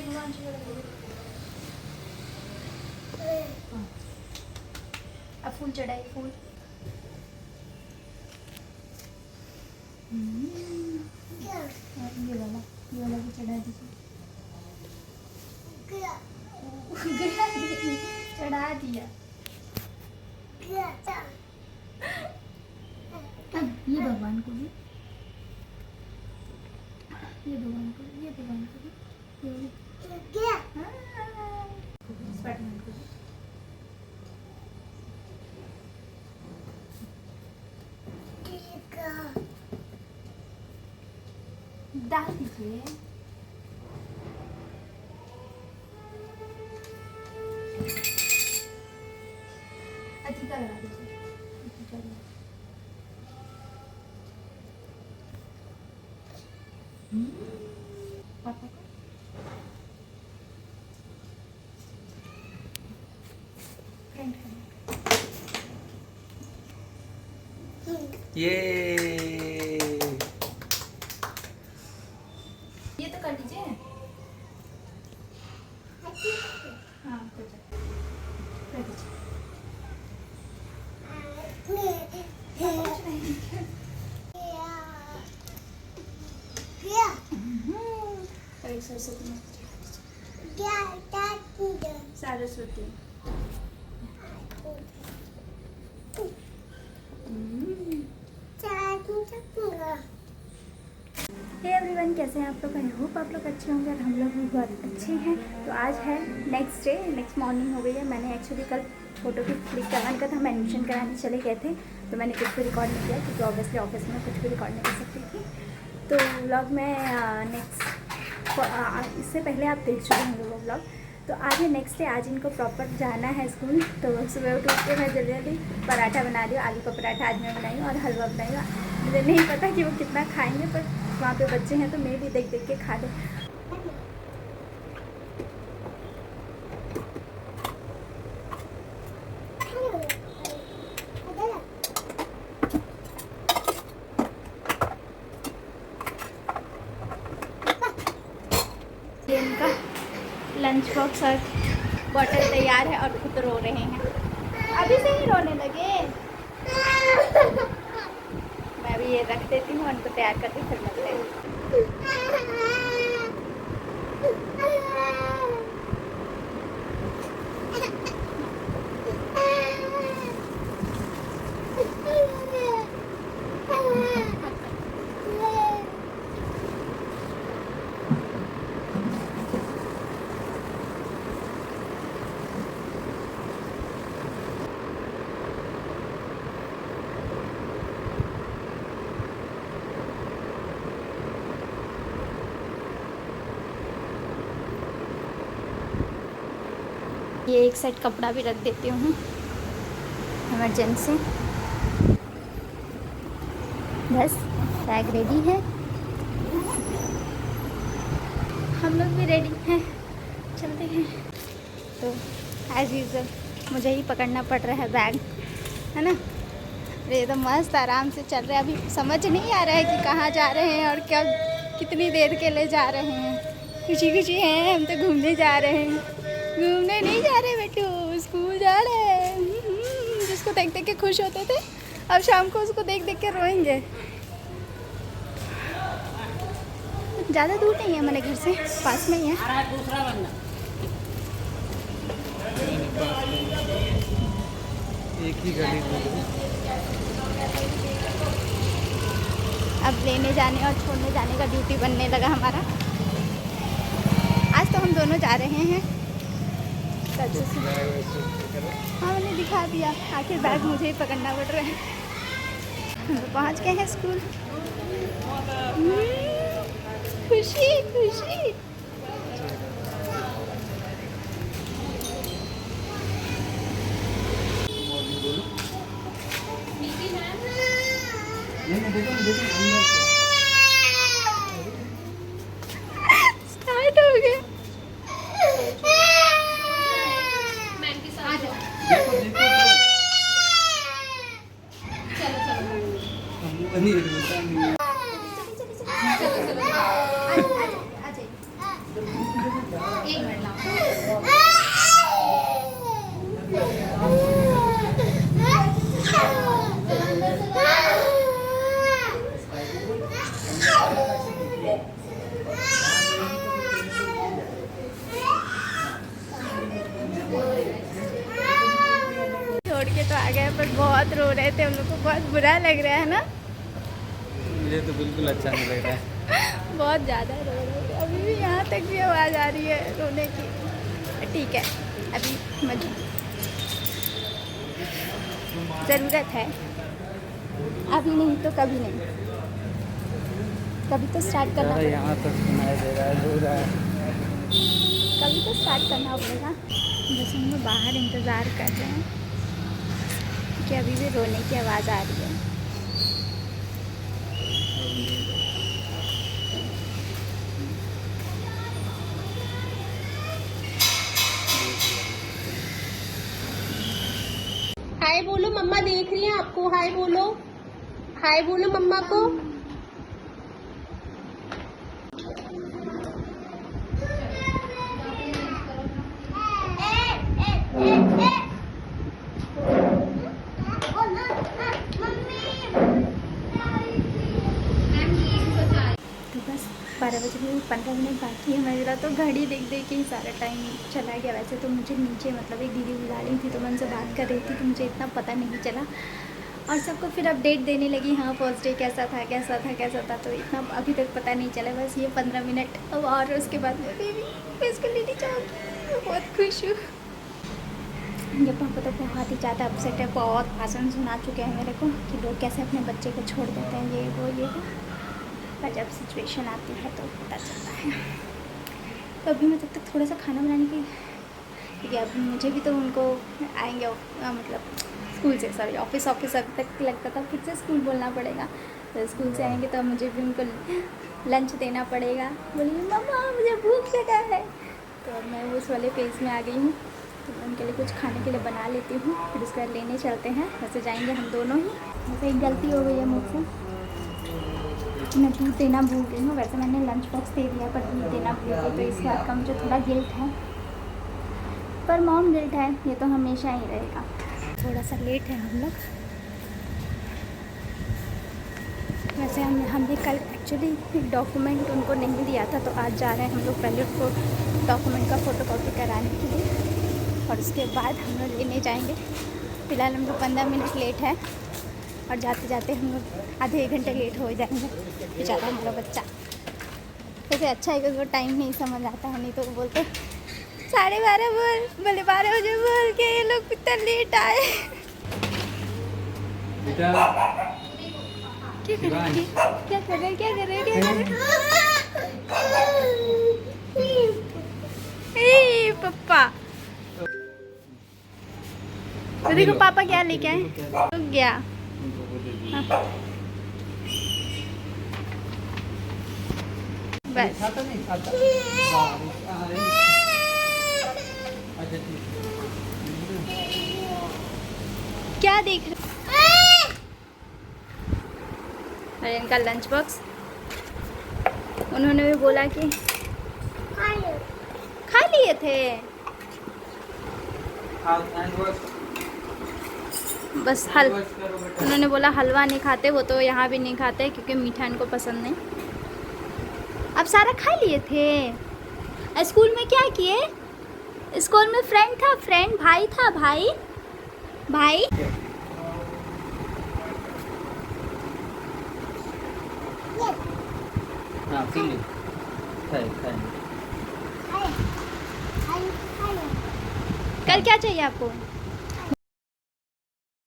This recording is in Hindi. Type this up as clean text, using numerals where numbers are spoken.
भगवान जी अब फूल चढ़ाए फूल। ये वाला भी चढ़ा दीजिए। चढ़ा दिया। ये भगवान को भी, ये भगवान को भी, ये भगवान को भी, ये स्पाइडरमैन को भी। डाल दीजिए। अतिका लगा दीजिए। पापा को फ्रेंड ये तो कर लीजिए। हाँ कर दीजिए। सरस्वती सरस्वती। हे एवरीवन, कैसे हैं आप लोग? आई होप आप लोग अच्छे होंगे और हम लोग भी बहुत अच्छे हैं। तो आज है नेक्स्ट डे, नेक्स्ट मॉर्निंग हो गई है। मैंने एक्चुअली कल फ़ोटो की क्लिक करवाने का था, हम एडमिशन कराने चले गए थे, तो मैंने कुछ भी रिकॉर्ड नहीं किया क्योंकि ऑब्वियसली ऑफिस में कुछ भी रिकॉर्ड नहीं कर सकती थी। तो व्लॉग में नेक्स्ट इससे पहले आप देख चुके होंगे वो व्लॉग। तो आज है नेक्स्ट डे, आज इनको प्रॉपर जाना है स्कूल। तो सुबह उठ के मैं जल्दी पराठा बना रही हूँ। आलू का पराठा आज मैं बनाई हूँ और हलवा बनाई हूँ। मुझे नहीं पता कि वो कितना खाएंगे, पर वहाँ पे बच्चे हैं तो मैं भी देख देख के खा लूँ। इनका लंच बॉक्स और बॉटल तैयार है और खुद रो रहे हैं। अभी से ही रोने लगे। मैं भी ये रख देती हूँ, उनको तैयार करके फिर मिलते हैं। ये एक सेट कपड़ा भी रख देती हूँ इमरजेंसी। बस बैग रेडी है, हम लोग भी रेडी हैं, चलते हैं। तो एज यूजुअल मुझे ही पकड़ना पड़ रहा है बैग, है ना। ये तो मस्त आराम से चल रहे हैं। अभी समझ नहीं आ रहा है कि कहाँ जा रहे हैं और क्या कितनी देर के लिए जा रहे हैं। खुशी खुशी हैं, हम तो घूमने जा रहे हैं। घूमने नहीं जा रहे बेटू, स्कूल जा रहे हैं। जिसको देख देख के खुश होते थे, अब शाम को उसको देख देख के रोएंगे। ज़्यादा दूर नहीं है हमारे घर से, पास में ही है। एक ही गली में। अब लेने जाने और छोड़ने जाने का ड्यूटी बनने लगा हमारा। आज तो हम दोनों जा रहे हैं। हाँ मैंने दिखा दिया, आखिर बैग मुझे ही पकड़ना पड़ रहा है। हम पहुँच गए हैं स्कूल। खुशी खुशी। स्टार्ट हो गया। एक मिनट लाओ। छोड़ के तो आ गए पर बहुत रो रहे थे, हम लोग को बहुत बुरा लग रहा है ना। मुझे तो बिल्कुल अच्छा नहीं लग रहा है। बहुत ज़्यादा रो रहे थे, अभी भी यहाँ तक भी आवाज़ आ रही है रोने की। ठीक है, अभी ज़रूरत है, अभी नहीं तो कभी नहीं, कभी तो स्टार्ट करना पड़ेगा। यहाँ तक सुनाई दे रहा है, रो रहा है। कभी तो स्टार्ट करना पड़ेगा। बस हम लोग बाहर इंतज़ार कर रहे हैं कि अभी भी रोने की आवाज़ आ रही है। हाय बोलो, मम्मा देख रही है आपको। हाय बोलो, हाय बोलो मम्मा को। तो बस 12 बजे में 15 मिनट बाकी है मेरा, तो घड़ी देख देख के ही सारा टाइम चला गया। वैसे तो मुझे नीचे मतलब एक दीदी बुला रही थी, तो मैं उनसे बात कर रही थी, तो मुझे इतना पता नहीं चला। और सबको फिर अपडेट देने लगी, हाँ फर्स्ट डे कैसा था कैसा था कैसा था, तो इतना अभी तक पता नहीं चला। बस ये 15 मिनट अब, और उसके बाद मैं बेबी मैं इसको लेने जाऊँगी। मैं बहुत खुश हूँ। ये पापा तो बहुत ही ज़्यादा अपसेट है, बहुत भाषण सुना चुके हैं मेरे को कि लोग कैसे अपने बच्चे को छोड़ देते हैं, ये वो। पर जब सिचुएशन आती है तो पता चलता है। तो अभी मैं तब तक थोड़ा सा खाना बनाने की, क्योंकि अब मुझे भी तो उनको आएंगे मतलब स्कूल से, सॉरी ऑफिस अभी तक लगता था, फिर से स्कूल बोलना पड़ेगा। तो स्कूल से आएंगे तो मुझे भी उनको लंच देना पड़ेगा। बोलिए मम्मा मुझे भूख लगा है, तो मैं उस वाले फेज़ में आ गई हूँ। तो मैं उनके लिए कुछ खाने के लिए बना लेती हूँ, फिर उसके बाद लेने चलते हैं। वैसे जाएंगे हम दोनों ही। वैसे एक गलती हो गई है मुझसे, मैं दूध देना भूल गई हूँ। वैसे मैंने लंच बॉक्स दे दिया, पर दूध देना भूल गई, तो इस बात का मुझे थोड़ा गिल्ट है। पर मॉम गिल्ट है, ये तो हमेशा ही रहेगा। थोड़ा सा लेट है हम लोग। वैसे हमने कल एक्चुअली एक डॉक्यूमेंट उनको नहीं दिया था, तो आज जा रहे हैं हम लोग पहले उनको डॉक्यूमेंट का फ़ोटोकॉपी कराने के लिए, और उसके बाद हम लोग लेने जाएंगे। फ़िलहाल हम लोग 15 मिनट लेट है, और जाते जाते हम लोग आधे 1 घंटे लेट हो जाएंगे। बेचारा हमारा बच्चा। वैसे अच्छा है कि उसको टाइम नहीं समझ आता है, नहीं तो वो बोलते 12:30 बोल, बोले 12 बजे बोल के ये लोग कितना लेट आए। बेटा क्या कर रहे पप्पा। तो देखो पापा क्या लेके आए, रुक गया। हाँ। बस खाता नहीं खाता। अच्छा ठीक क्या देख रहे, अरे इनका लंच बॉक्स उन्होंने भी बोला कि खा लिए थे। बस उन्होंने बोला हलवा नहीं खाते, वो तो यहाँ भी नहीं खाते क्योंकि मीठा इनको पसंद नहीं। अब सारा खा लिए थे। स्कूल में क्या किए? स्कूल में फ्रेंड था, फ्रेंड भाई था, भाई भाई हाँ पी ले, खाए खाए। कल क्या चाहिए आपको?